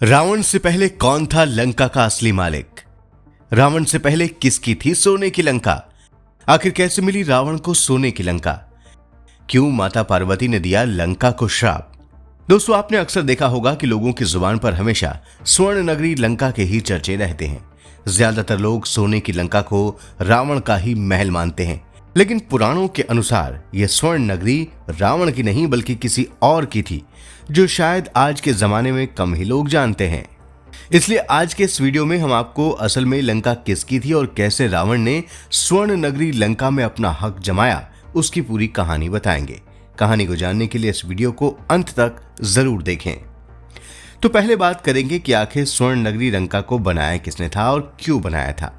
रावण से पहले कौन था लंका का असली मालिक? रावण से पहले किसकी थी सोने की लंका? आखिर कैसे मिली रावण को सोने की लंका? क्यों माता पार्वती ने दिया लंका को श्राप? दोस्तों, आपने अक्सर देखा होगा कि लोगों की जुबान पर हमेशा स्वर्ण नगरी लंका के ही चर्चे रहते हैं। ज्यादातर लोग सोने की लंका को रावण का ही महल मानते हैं, लेकिन पुराणों के अनुसार यह स्वर्ण नगरी रावण की नहीं बल्कि किसी और की थी, जो शायद आज के जमाने में कम ही लोग जानते हैं। इसलिए आज के इस वीडियो में हम आपको असल में लंका किसकी थी और कैसे रावण ने स्वर्ण नगरी लंका में अपना हक जमाया, उसकी पूरी कहानी बताएंगे। कहानी को जानने के लिए इस वीडियो को अंत तक जरूर देखें। तो पहले बात करेंगे कि आखिर स्वर्ण नगरी लंका को बनाया किसने था और क्यों बनाया था।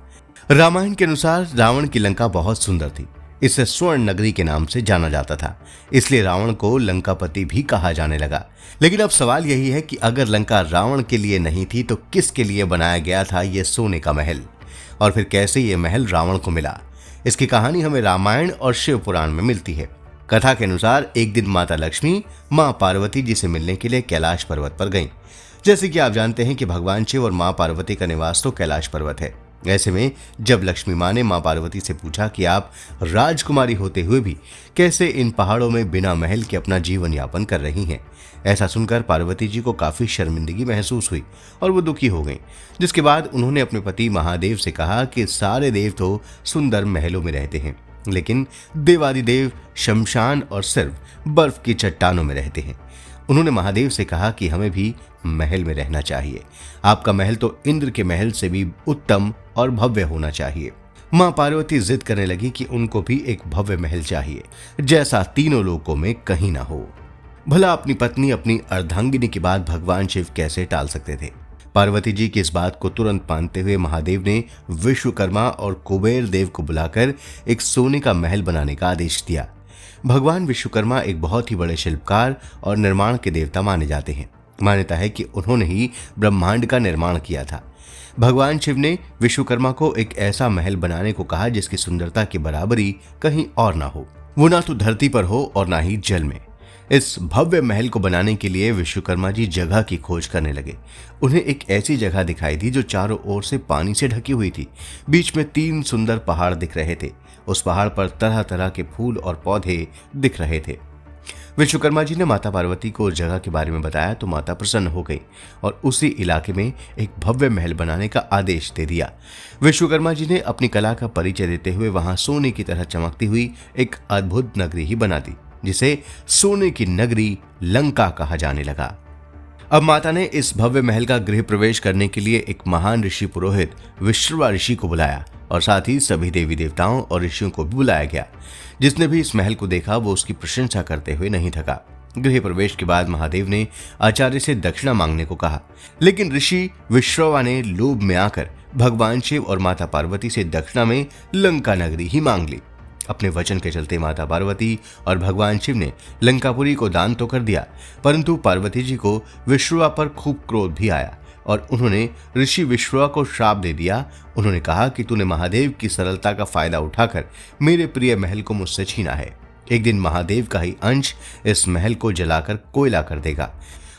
रामायण के अनुसार रावण की लंका बहुत सुंदर थी, इसे स्वर्ण नगरी के नाम से जाना जाता था, इसलिए रावण को लंकापति भी कहा जाने लगा। लेकिन अब सवाल यही है कि अगर लंका रावण के लिए नहीं थी तो किसके लिए बनाया गया था यह सोने का महल, और फिर कैसे यह महल रावण को मिला? इसकी कहानी हमें रामायण और शिव पुराण में मिलती है। कथा के अनुसार एक दिन माता लक्ष्मी मां पार्वती जी से मिलने के लिए कैलाश पर्वत पर गईं। जैसे कि आप जानते हैं कि भगवान शिव और मां पार्वती का निवास तो कैलाश पर्वत है। ऐसे में जब लक्ष्मी मां ने मां पार्वती से पूछा कि आप राजकुमारी होते हुए भी कैसे इन पहाड़ों में बिना महल के अपना जीवन यापन कर रही हैं, ऐसा सुनकर पार्वती जी को काफी शर्मिंदगी महसूस हुई और वो दुखी हो गईं। जिसके बाद उन्होंने अपने पति महादेव से कहा कि सारे देव तो सुंदर महलों में रहते हैं, लेकिन देवादिदेव शमशान और सिर्फ बर्फ की चट्टानों में रहते हैं। उन्होंने महादेव से कहा कि हमें भी महल में रहना चाहिए। आपका महल तो इंद्र के महल से भी उत्तम और भव्य होना चाहिए। मां पार्वती जिद करने लगी कि उनको भी एक भव्य महल चाहिए, जैसा तीनों लोकों में कहीं ना हो। भला अपनी पत्नी अपनी अर्धांगिनी की बात भगवान शिव कैसे टाल सकते थे? पार्वती जी की इस बात को तुरंत मानते हुए महादेव ने विश्वकर्मा और कुबेर देव को बुलाकर एक सोने का महल बनाने का आदेश दिया। भगवान विश्वकर्मा एक बहुत ही बड़े शिल्पकार और निर्माण के देवता माने जाते हैं। मान्यता है कि उन्होंने ही ब्रह्मांड का निर्माण किया था। भगवान शिव ने विश्वकर्मा को एक ऐसा महल बनाने को कहा जिसकी सुंदरता की बराबरी कहीं और ना हो, वो ना तो धरती पर हो और ना ही जल में। इस भव्य महल को बनाने के लिए विश्वकर्मा जी जगह की खोज करने लगे। उन्हें एक ऐसी जगह दिखाई दी जो चारों ओर से पानी से ढकी हुई थी। बीच में 3 सुंदर पहाड़ दिख रहे थे। उस पहाड़ पर तरह तरह के फूल और पौधे दिख रहे थे। विश्वकर्मा जी ने माता पार्वती को उस जगह के बारे में बताया तो माता प्रसन्न हो गई और उसी इलाके में एक भव्य महल बनाने का आदेश दे दिया। विश्वकर्मा जी ने अपनी कला का परिचय देते हुए वहां सोने की तरह चमकती हुई एक अद्भुत नगरी ही बना दी, जिसे सोने की नगरी लंका कहा जाने लगा। अब माता ने इस भव्य महल का गृह प्रवेश करने के लिए एक महान ऋषि पुरोहित विश्रवा ऋषि को बुलाया और साथ ही सभी देवी देवताओं और ऋषियों को भी बुलाया गया। जिसने भी इस महल को देखा वो उसकी प्रशंसा करते हुए नहीं थका। गृह प्रवेश के बाद महादेव ने आचार्य से दक्षिणा मांगने को कहा, लेकिन ऋषि विश्रवा ने लोभ में आकर भगवान शिव और माता पार्वती से दक्षिणा में लंका नगरी ही मांग ली। अपने वचन के चलते माता पार्वती और भगवान शिव ने लंकापुरी को दान तो कर दिया, परंतु पार्वती जी को विश्रवा पर खूब क्रोध भी आया और उन्होंने ऋषि विश्रवा को श्राप दे दिया। उन्होंने कहा कि तूने महादेव की सरलता का फायदा उठाकर मेरे प्रिय महल को मुझसे छीना है। एक दिन महादेव का ही अंश इस महल को जलाकर कोयला कर देगा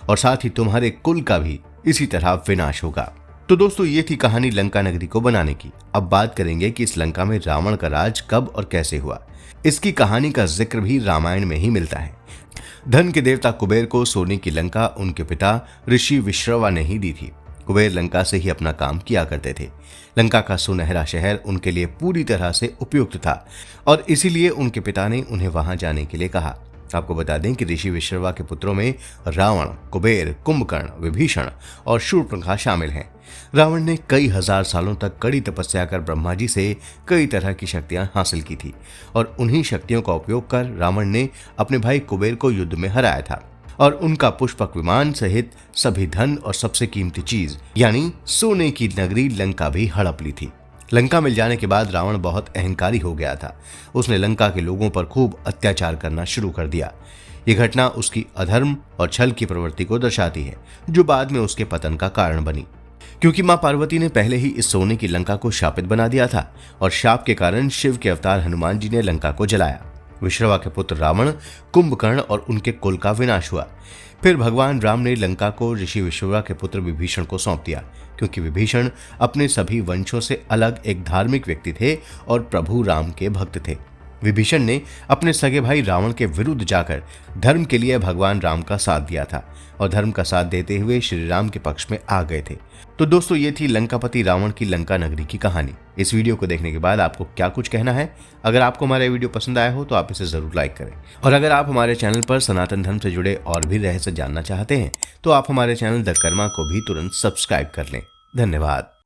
और साथ ही तुम्हारे कुल का भी इसी तरह विनाश होगा। तो दोस्तों, ये थी कहानी लंका नगरी को बनाने की। अब बात करेंगे कि इस लंका में रावण का राज कब और कैसे हुआ। इसकी कहानी का जिक्र भी रामायण में ही मिलता है। धन के देवता कुबेर को सोने की लंका उनके पिता ऋषि विश्रवा ने ही दी थी। कुबेर लंका से ही अपना काम किया करते थे। लंका का सुनहरा शहर उनके लिए पूरी तरह से उपयुक्त था और इसीलिए उनके पिता ने उन्हें वहां जाने के लिए कहा। आपको बता दें कि ऋषि विश्रवा के पुत्रों में रावण, कुबेर, कुंभकर्ण, विभीषण और शूर्पणखा शामिल हैं। रावण ने कई हजार सालों तक कड़ी तपस्या कर ब्रह्मा जी से कई तरह की शक्तियां हासिल की थी और उन्हीं शक्तियों का उपयोग कर रावण ने अपने भाई कुबेर को युद्ध में हराया था और उनका पुष्पक विमान सहित सभी धन और सबसे कीमती चीज यानी सोने की नगरी लंका भी हड़प ली थी। लंका मिल जाने के बाद रावण बहुत अहंकारी हो गया था। उसने लंका के लोगों पर खूब अत्याचार करना शुरू कर दिया। ये घटना उसकी अधर्म और छल की प्रवृत्ति को दर्शाती है, जो बाद में उसके पतन का कारण बनी। क्योंकि मां पार्वती ने पहले ही इस सोने की लंका को शापित बना दिया था और शाप के कारण शिव के अवतार हनुमान जी ने लंका को जलाया। विश्रवा के पुत्र रावण, कुंभकर्ण और उनके कुल का विनाश हुआ। फिर भगवान राम ने लंका को ऋषि विश्रवा के पुत्र विभीषण को सौंप दिया, क्योंकि विभीषण अपने सभी वंशों से अलग एक धार्मिक व्यक्ति थे और प्रभु राम के भक्त थे। विभीषण ने अपने सगे भाई रावण के विरुद्ध जाकर धर्म के लिए भगवान राम का साथ दिया था और धर्म का साथ देते हुए श्री राम के पक्ष में आ गए थे। तो दोस्तों, ये थी लंकापति रावण की लंका नगरी की कहानी। इस वीडियो को देखने के बाद आपको क्या कुछ कहना है? अगर आपको हमारा वीडियो पसंद आया हो तो आप इसे जरूर लाइक करें, और अगर आप हमारे चैनल पर सनातन धर्म से जुड़े और भी रहस्य जानना चाहते हैं तो आप हमारे चैनल द कर्मा को भी तुरंत सब्सक्राइब कर लें। धन्यवाद।